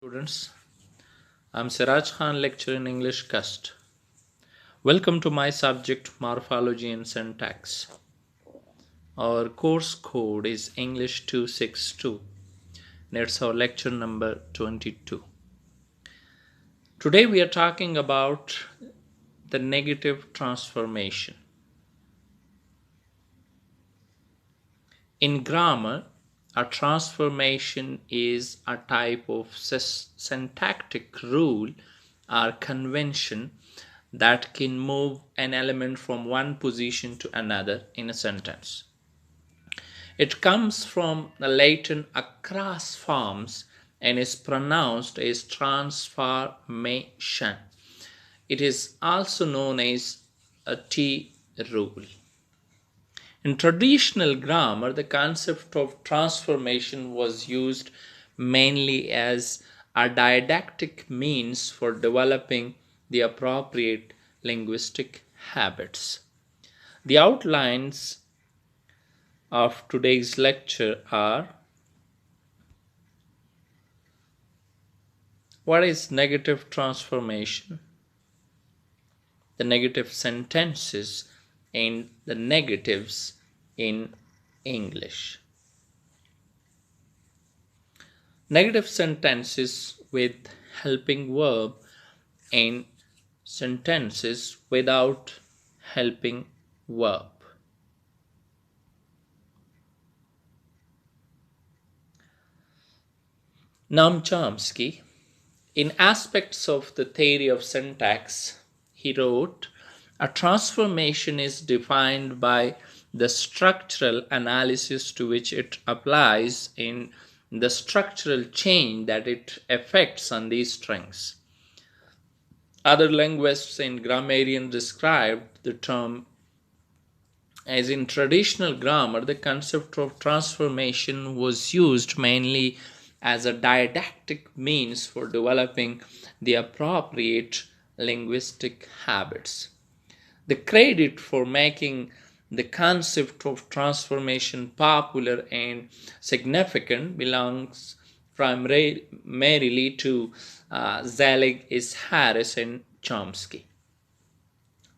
Students, I'm Siraj Khan, lecturer in English Cust. Welcome to my subject Morphology and Syntax. Our course code is English 262. That's our lecture number 22. Today we are talking about the negative transformation. In grammar, a transformation is a type of syntactic rule or convention that can move an element from one position to another in a sentence. It comes from the Latin across forms and is pronounced as transformation. It is also known as a T rule. In traditional grammar, the concept of transformation was used mainly as a didactic means for developing the appropriate linguistic habits. The outlines of today's lecture are: what is negative transformation, the negative sentences, and the negatives in English. Negative sentences with helping verb and sentences without helping verb. Noam Chomsky, in Aspects of the Theory of Syntax, he wrote, "A transformation is defined by the structural analysis to which it applies in the structural change that it effects on these strings." Other linguists and grammarians described the term as in traditional grammar, the concept of transformation was used mainly as a didactic means for developing the appropriate linguistic habits. The credit for making the concept of transformation popular and significant belongs primarily to Zelig, Harris, and Chomsky.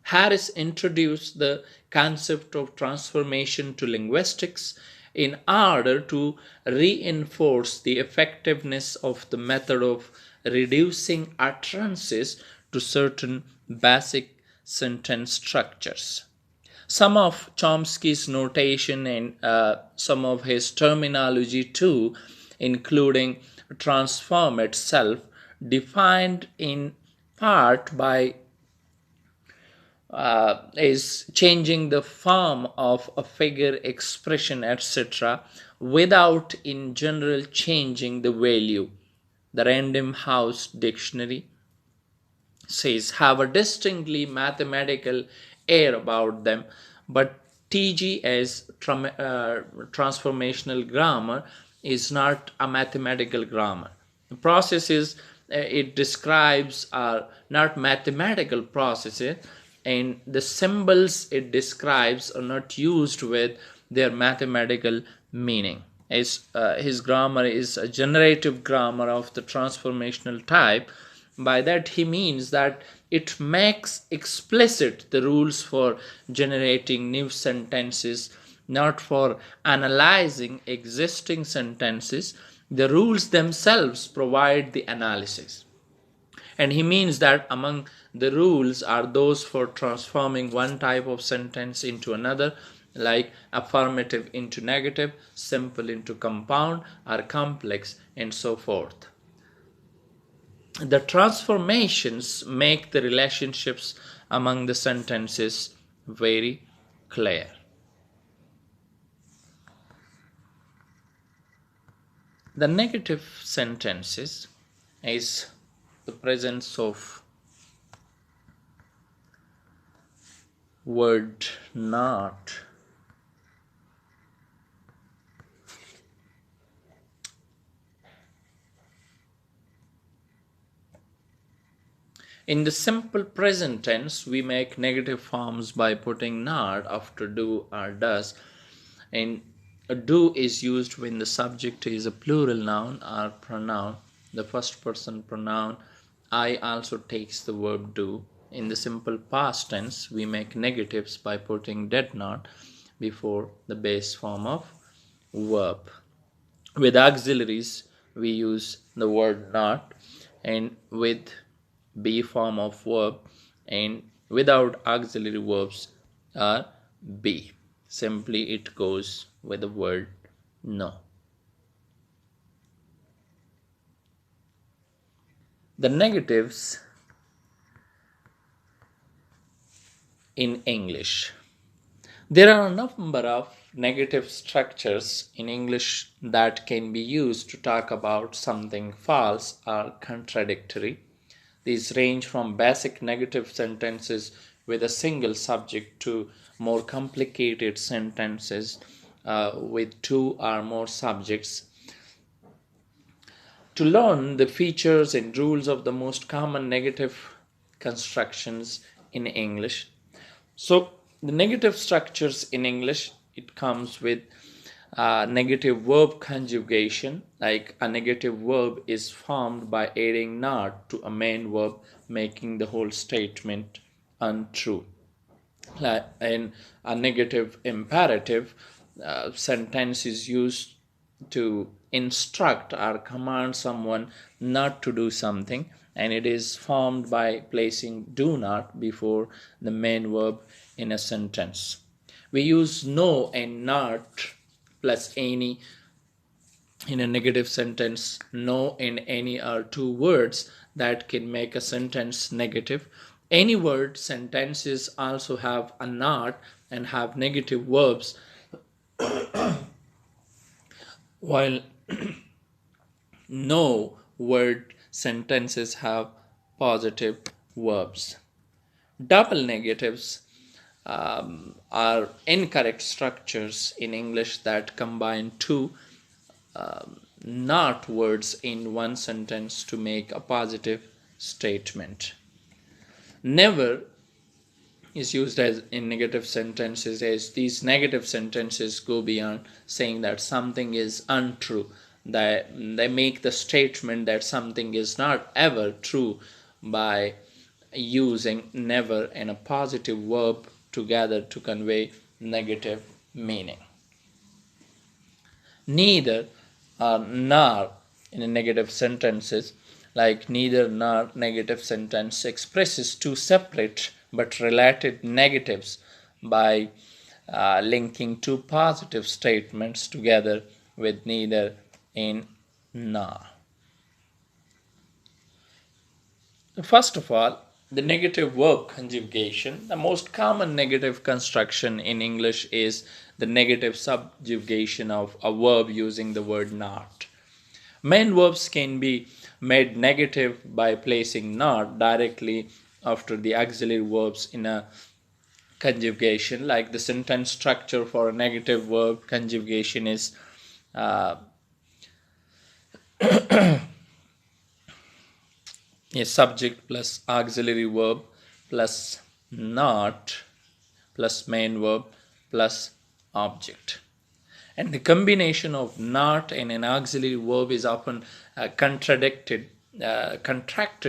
Harris introduced the concept of transformation to linguistics in order to reinforce the effectiveness of the method of reducing utterances to certain basic sentence structures. Some of Chomsky's notation and some of his terminology too, including transform itself, defined in part by is changing the form of a figure, expression, etc., without in general changing the value. The Random House Dictionary says have a distinctly mathematical air about them, but TGS transformational grammar is not a mathematical grammar. The processes it describes are not mathematical processes, and the symbols it describes are not used with their mathematical meaning. His grammar is a generative grammar of the transformational type. By that he means that it makes explicit the rules for generating new sentences, not for analyzing existing sentences. The rules themselves provide the analysis. And he means that among the rules are those for transforming one type of sentence into another, like affirmative into negative, simple into compound, or complex, and so forth. The transformations make the relationships among the sentences very clear. The negative sentences is the presence of word not, in the simple present tense, we make negative forms by putting not after do or does, and a do is used when the subject is a plural noun or pronoun, the first person pronoun I also takes the verb do. In the simple past tense, we make negatives by putting did not before the base form of verb. With auxiliaries, we use the word not, and with be form of verb, and without auxiliary verbs are be. Simply it goes with the word no. The negatives in English. There are a number of negative structures in English that can be used to talk about something false or contradictory. These range from basic negative sentences with a single subject to more complicated sentences with two or more subjects. To learn the features and rules of the most common negative constructions in English. So, the negative structures in English, it comes with negative verb conjugation. Like a negative verb is formed by adding not to a main verb, making the whole statement untrue. In a negative imperative, sentence is used to instruct or command someone not to do something, and it is formed by placing do not before the main verb in a sentence. We use no and not plus any in a negative sentence. No and any are two words that can make a sentence negative. Any word sentences also have a not and have negative verbs, while no word sentences have positive verbs. Double negatives are incorrect structures in English that combine two not words in one sentence to make a positive statement. Never is used as in negative sentences, as these negative sentences go beyond saying that something is untrue. They make the statement that something is not ever true by using never and a positive verb together to convey negative meaning. Neither or nor in a negative sentences, like neither nor negative sentence expresses two separate but related negatives by linking two positive statements together with neither and nor. First of all, the negative verb conjugation. The most common negative construction in English is the negative subjugation of a verb using the word not. Main verbs can be made negative by placing not directly after the auxiliary verbs in a conjugation. Like the sentence structure for a negative verb conjugation is a subject plus auxiliary verb plus not plus main verb plus object. And the combination of not and an auxiliary verb is often contracted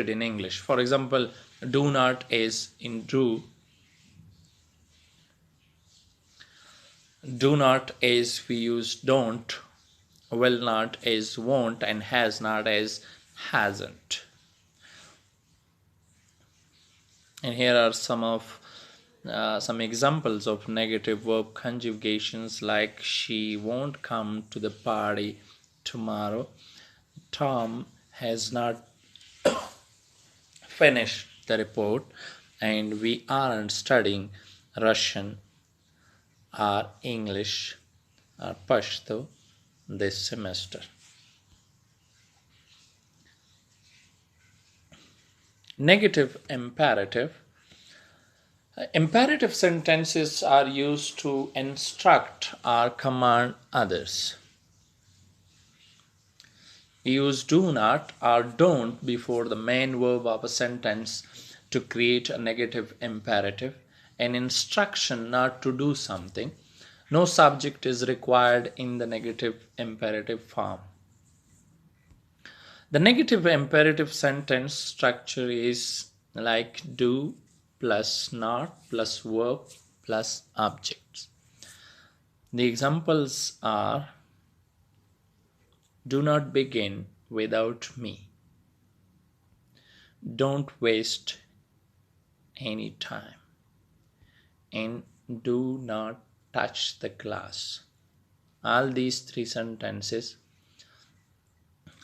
in English. For example, do not is in do. Do not is we use don't. Will not is won't, and has not is hasn't. And here are some examples of negative verb conjugations, like she won't come to the party tomorrow. Tom has not finished the report, and we aren't studying Russian or English or Pashto this semester. Negative imperative. Imperative sentences are used to instruct or command others. We use do not or don't before the main verb of a sentence to create a negative imperative, an instruction not to do something. No subject is required in the negative imperative form. The negative imperative sentence structure is like do plus not plus verb plus objects. The examples are: do not begin without me. Don't waste any time. And do not touch the glass. All these three sentences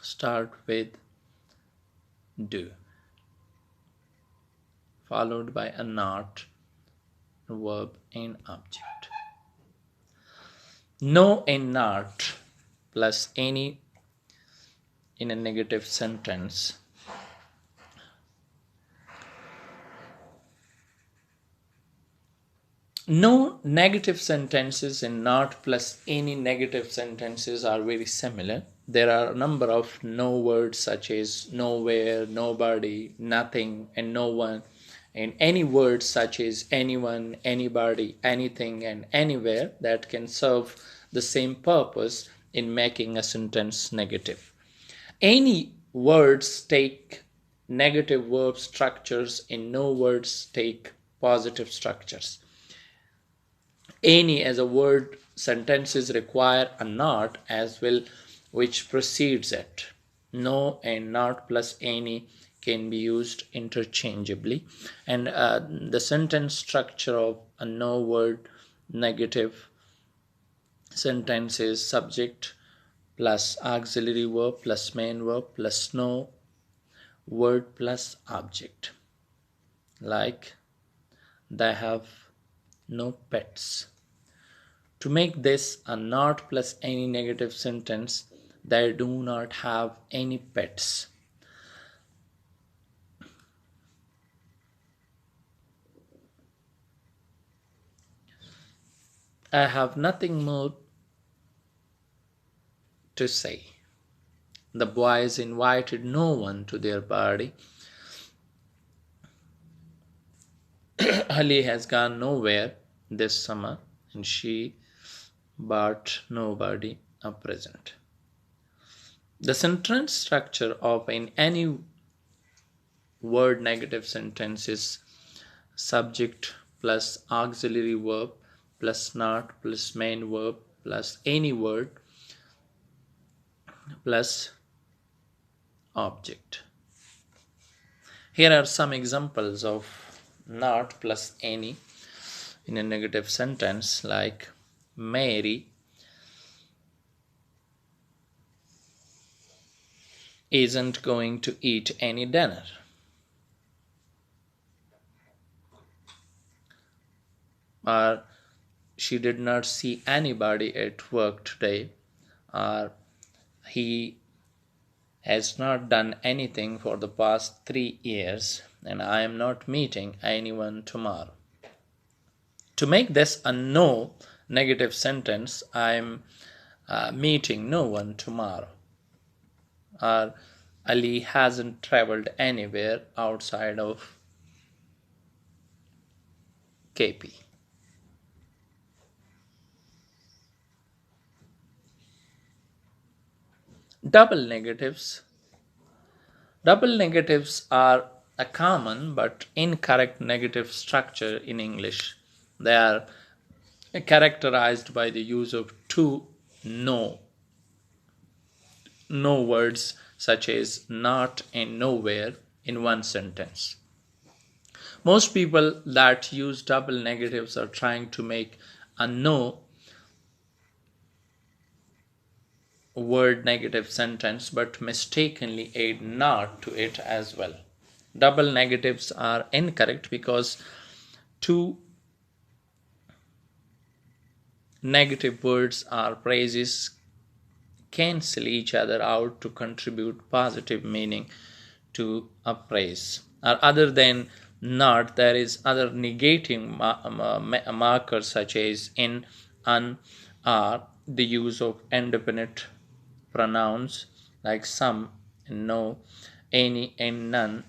start with do, followed by a not, verb, and object. No and not plus any in a negative sentence No negative sentences and not plus any negative sentences are very similar. There are a number of no words such as nowhere, nobody, nothing, and no one, and any words such as anyone, anybody, anything, and anywhere that can serve the same purpose in making a sentence negative. Any words take negative verb structures and no words take positive structures. Any as a word sentences require a not as well which precedes it. No and not plus any can be used interchangeably, and the sentence structure of a no word negative sentence is subject plus auxiliary verb plus main verb plus no word plus object, like they have no pets. To make this a not plus any negative sentence, they do not have any pets. I have nothing more to say. The boys invited no one to their party. Ali has gone nowhere this summer and she bought nobody a present. The sentence structure of any word negative sentence is subject plus auxiliary verb plus not plus main verb plus any word plus object. Here are some examples of not plus any in a negative sentence, like Mary isn't going to eat any dinner. Or she did not see anybody at work today. Or he has not done anything for the past 3 years, and I am not meeting anyone tomorrow. To make this a no negative sentence, I am meeting no one tomorrow. Or Ali hasn't traveled anywhere outside of KP. Double negatives. Double negatives are a common but incorrect negative structure in English. They are characterized by the use of two no words such as not and nowhere in one sentence. Most people that use double negatives are trying to make a no word negative sentence but mistakenly add not to it as well. Double negatives are incorrect because two negative words or phrases cancel each other out to contribute positive meaning to a phrase. Or other than not, there is other negating markers such as in, un, or the use of indefinite pronouns like some and no, any and none.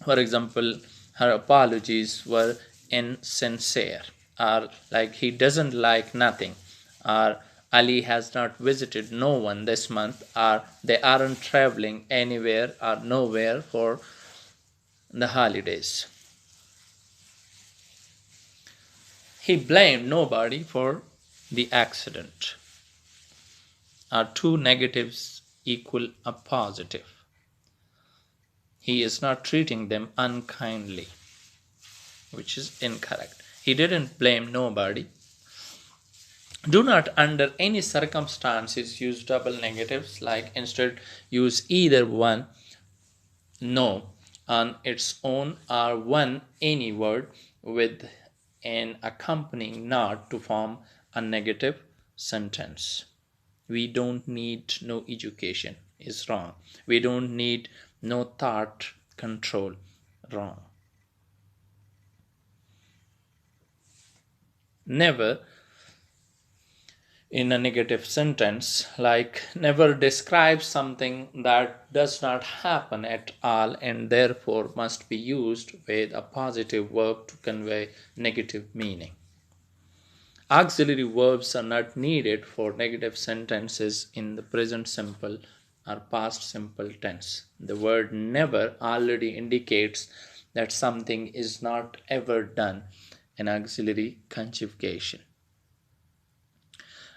For example, her apologies were insincere, or like he doesn't like nothing, or Ali has not visited no one this month, or they aren't traveling anywhere or nowhere for the holidays. He blamed nobody for the accident. Are two negatives equal a positive? He is not treating them unkindly, which is incorrect. He didn't blame nobody. Do not under any circumstances use double negatives, like instead use either one, no, on its own, or one any word with an accompanying not to form a negative sentence. We don't need no education is wrong. We don't need no thought control, wrong. Never in a negative sentence, like never describes something that does not happen at all and therefore must be used with a positive verb to convey negative meaning. Auxiliary verbs are not needed for negative sentences in the present simple or past simple tense. The word never already indicates that something is not ever done, an auxiliary conjugation.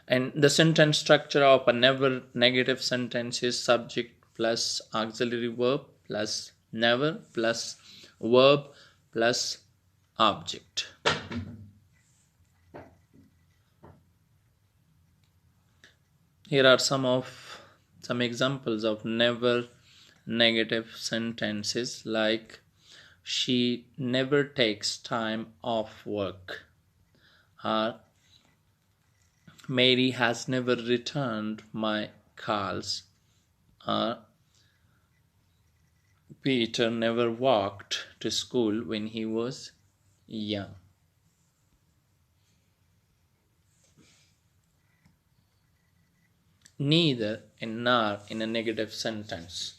And the sentence structure of a never negative sentence is subject plus auxiliary verb plus never plus verb plus object. Here are some examples of never negative sentences, like she never takes time off work, or Mary has never returned my calls, or Peter never walked to school when he was young. Neither and nor in a negative sentence.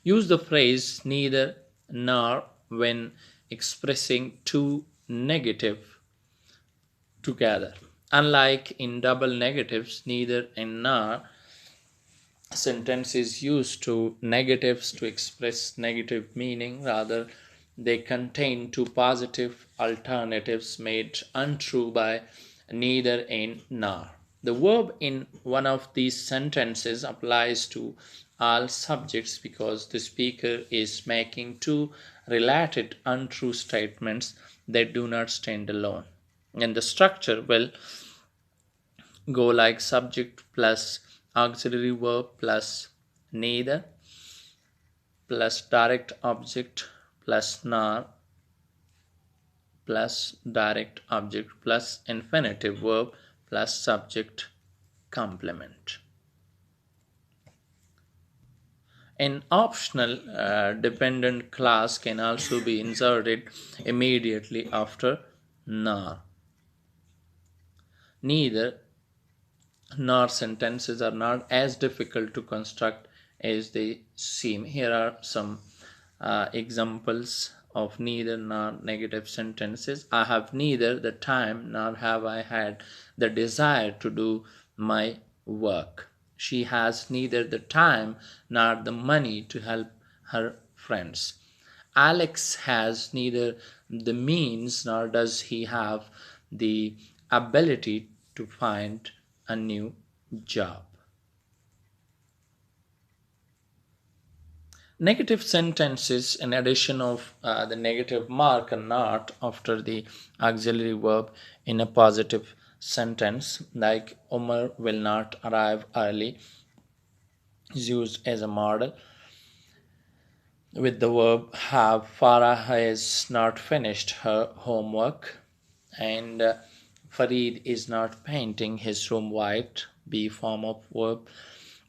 Use the phrase neither nor when expressing two negative together. Unlike in double negatives, neither and nor sentence is used to negatives to express negative meaning. Rather, they contain two positive alternatives made untrue by neither and nor. The verb in one of these sentences applies to all subjects because the speaker is making two related untrue statements that do not stand alone. And the structure will go like subject plus auxiliary verb plus neither plus direct object plus nor plus direct object plus infinitive verb plus subject complement. An optional dependent clause can also be inserted immediately after nor. Neither nor sentences are not as difficult to construct as they seem. Here are some examples of neither nor negative sentences. I have neither the time nor have I had the desire to do my work. She has neither the time nor the money to help her friends. Alex has neither the means nor does he have the ability to find a new job. Negative sentences, in addition of the negative mark and not after the auxiliary verb in a positive sentence, like Omar will not arrive early, is used as a model with the verb have. Farah has not finished her homework, and Farid is not painting his room white, be form of verb,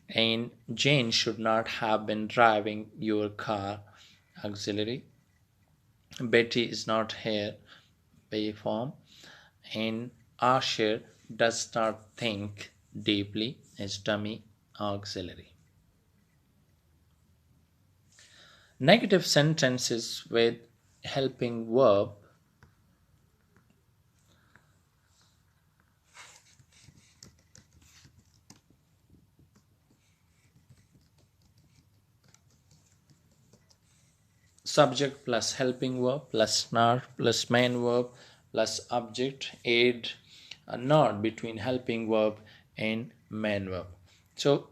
and Jane should not have been driving your car, auxiliary. Betty is not here, be form, and Asher does not think deeply, is dummy, auxiliary. Negative sentences with helping verb subject plus helping verb plus not plus main verb plus object, add a not between helping verb and main verb. So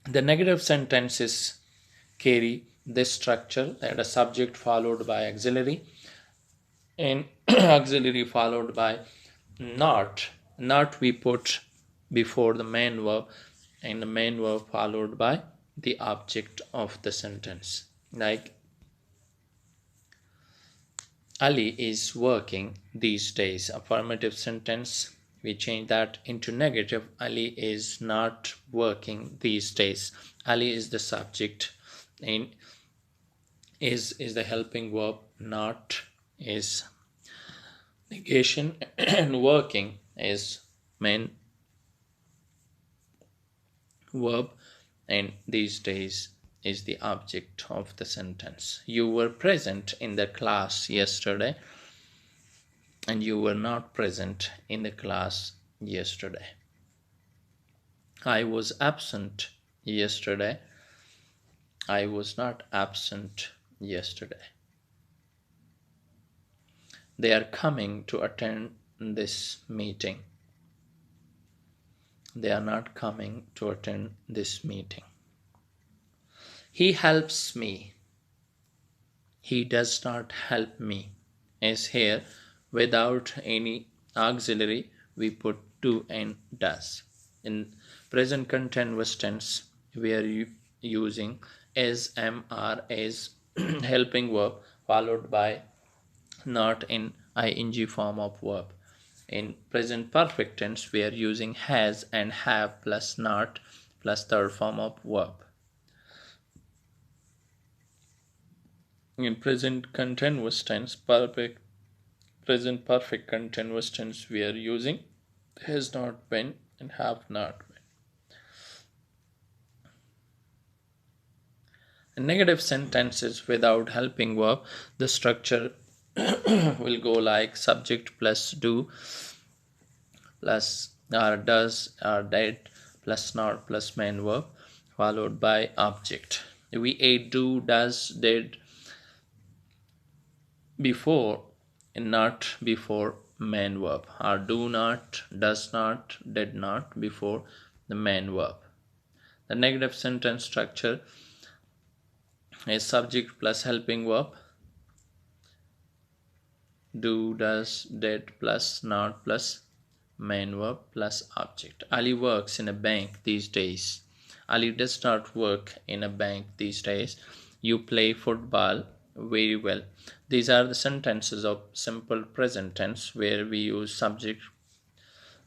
the negative sentences carry this structure, that a subject followed by auxiliary and auxiliary followed by not. Not we put before the main verb and the main verb followed by the object of the sentence. Like Ali is working these days. Affirmative sentence, we change that into negative. Ali is not working these days. Ali is the subject and is the helping verb. Not is negation and working is main verb, and these days is the object of the sentence. You were present in the class yesterday and you were not present in the class yesterday. I was absent yesterday. I was not absent yesterday. They are coming to attend this meeting. They are not coming to attend this meeting. He helps me. He does not help me. As here, without any auxiliary, we put do and does. In present continuous tense, we are using as, am, are as helping verb followed by not in ing form of verb. In present perfect tense, we are using has and have plus not plus third form of verb. In present continuous tense, present perfect continuous tense, we are using has not been and have not been. In negative sentences without helping verb, the structure will go like subject plus do plus or does or did plus not plus main verb followed by object. We add do, does, did before and not before main verb, or do not, does not, did not before the main verb. The negative sentence structure is subject plus helping verb, do, does, did plus not plus main verb plus object. Ali works in a bank these days. Ali does not work in a bank these days. You play football very well. These are the sentences of simple present tense where we use subject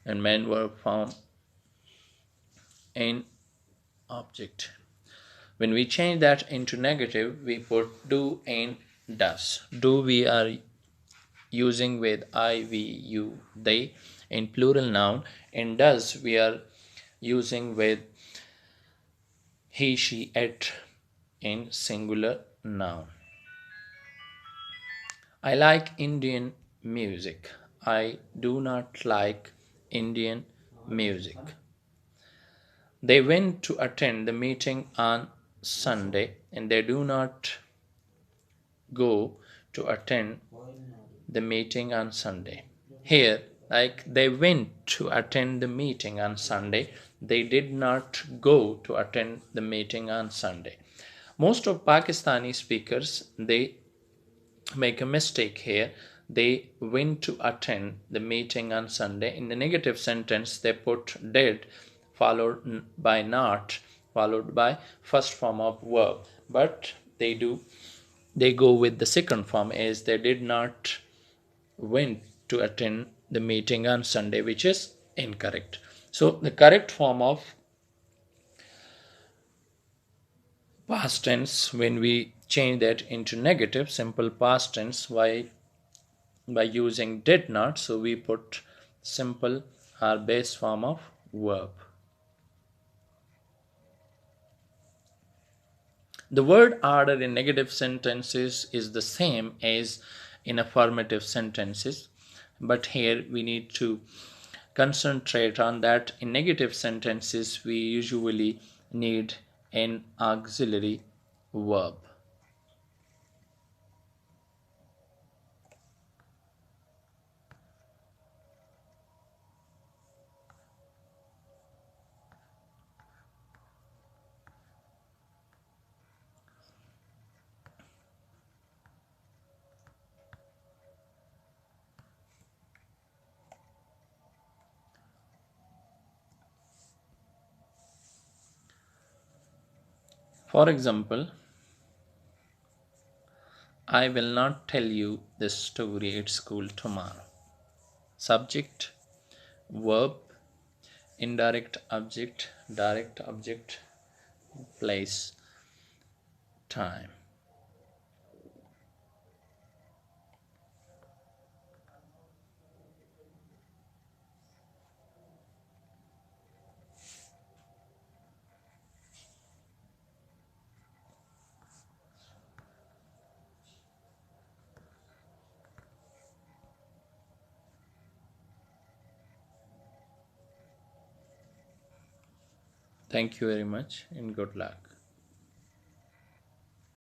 and main verb form and object. When we change that into negative, we put do and does. Do we are using with I, we, you, they in plural noun, and does we are using with he, she, it in singular noun. I like Indian music. I do not like Indian music. They went to attend the meeting on Sunday and they do not go to attend the meeting on Sunday. Here, like they went to attend the meeting on Sunday, they did not go to attend the meeting on Sunday. Most of Pakistani speakers, they make a mistake here. They went to attend the meeting on Sunday. In the negative sentence, they put did followed by not followed by first form of verb. But they go with the second form as they did not went to attend the meeting on Sunday, which is incorrect. So the correct form of past tense, when we change that into negative simple past tense by using did not, so we put simple or base form of verb. The word order in negative sentences is the same as in affirmative sentences, but here we need to concentrate on that. In negative sentences, we usually need an auxiliary verb. For example, I will not tell you this story at school tomorrow. Subject, verb, indirect object, direct object, place, time. Thank you very much and good luck.